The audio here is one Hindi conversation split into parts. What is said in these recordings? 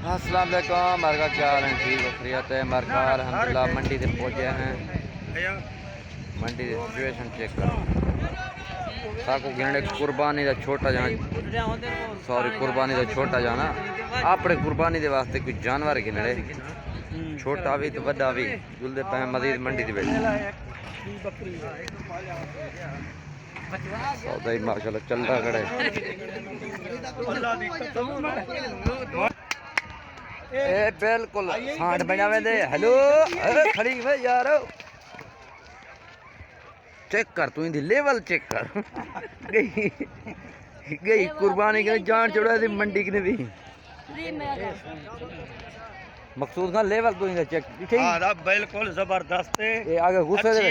अस्सलाम वालेकुम। मरगा क्या हाल है? ठीक खैरियत है। मरगा अल्हम्दुलिल्लाह मंडी से पहुँचे हैं। मंडी की सिचुएशन चेक करो। साको गिरने कुर्बानी का छोटा जाना, सॉरी कुर्बानी का छोटा जाना अपने कुर्बानी के वास्ते कुछ जानवर गिनने छोटा भी तो बड़ा भी जुलदे पे मजीद मंडी के सौदा ही माशाल्लाह चल रहा खड़े। ए बिल्कुल सांठ बना दे। हेलो खड़ी में यार चेक कर तू इंदी लेवल चेक कर। गई कुर्बानी के जान चढ़ा दी मंडी के भी मकसूद का लेवल तू इंदा चेक ठीक हां बिल्कुल जबरदस्त है। ये आगे गुस्से दे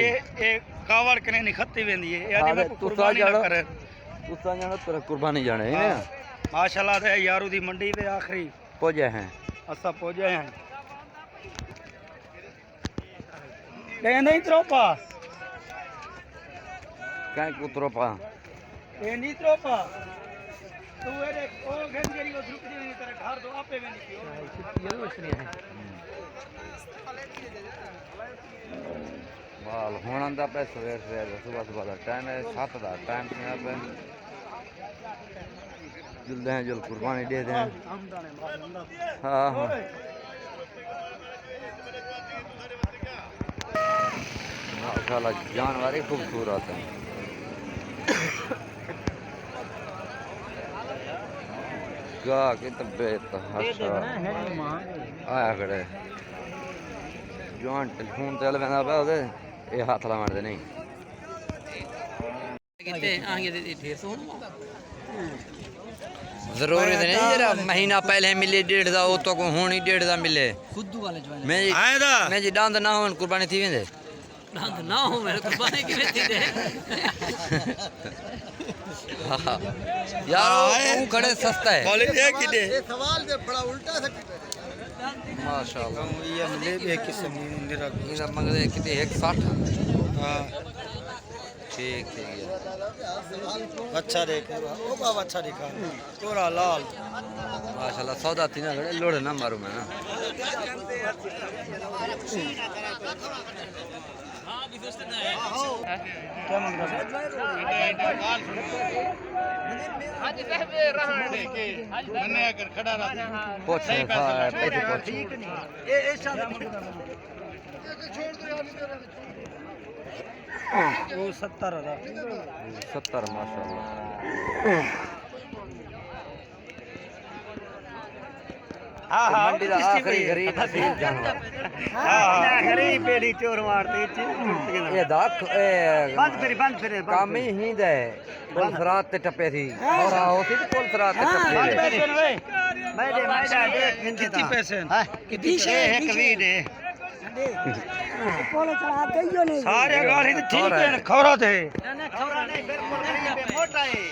एक कावड़ कने नहीं खत्ती वेंदी है यानी मैं तू कुर्बानी ना करे तू सा जानो तेरा कुर्बानी जाने है ना माशाल्लाह से यारू दी मंडी पे आखिरी पहुंचे हैं। असा पहुंचे हैं ले नहीं त्रोपा काय कुत्रोपा ए नहीं त्रोपा तू एरे ओ गंगेरी को रुक जी तेरे घर दो आपे में निकलो ये उसने है माल होना दा पे सवेर सुबह सुबह का टाइम है 7 दा टाइम है पे जुलदे हैं जुल कुर्बानी दे दें। हाँ हाँ माशाल्लाह जानवर ही खूबसूरत है। गा की तबीयत आया खड़े जवान टेलीफोन चल पैदा पे ओदे ये हाथ ला मारदे नहीं जरूरी नहीं जरा महीना पहले मिले 1.5 वो तो होनी 1.5 मिले मैं जी डांद ना हो कुर्बानी थी वेंदे डांद ना हो मेरे कुर्बानी किवें थी दे यार वो खड़े सस्ता है कॉलेज है कि दे ये सवाल दे बड़ा उल्टा सा माशाल्लाह ये मिले भी किस्म निरा इनका मंगदे किते 160। हां ठीक ठीक है अच्छा देखा ओ बाबा अच्छा देखा तोरा लाल माशाल्लाह सौदा थी ना खड़े लोड़े ना मारू मैं ना क्या मांग रहा है आज साहब रहने के आज मैंने अगर खड़ा रहा पूछ पैसे पूछ ये ऐसा छोड़ दो यार वो 70 माशाल्लाह मंडी का आखिरी गरीब नसीब जानवर गरीब बेड़ी चोर मारती ये दाख बंद फिरे काम ही दे पुलिस रात ते टपे थी और आओ थी पुलिस रात ते टपे मैं दे कितने पैसे कितनी है कभी दे पोले चढ़ा कहियो नहीं सारे गाड़ी तो ठीक है खौरा थे ना खौरा नहीं बिल्कुल गरीब है मोटा है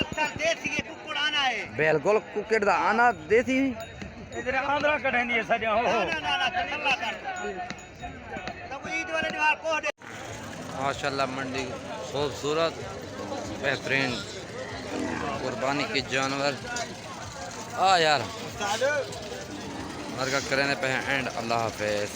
अच्छा देसी है कुकुड़ आना है बिल्कुल कुकड़ दा आना देसी इधर आंध्रा कढ़नी है सजा हो ना कल्ला कर तब ईद वाले निवार को दे माशाल्लाह मंडी खूबसूरत बेहतरीन कुर्बानी के जानवर आ यार मरगा करने पे एंड अल्लाह हाफिज।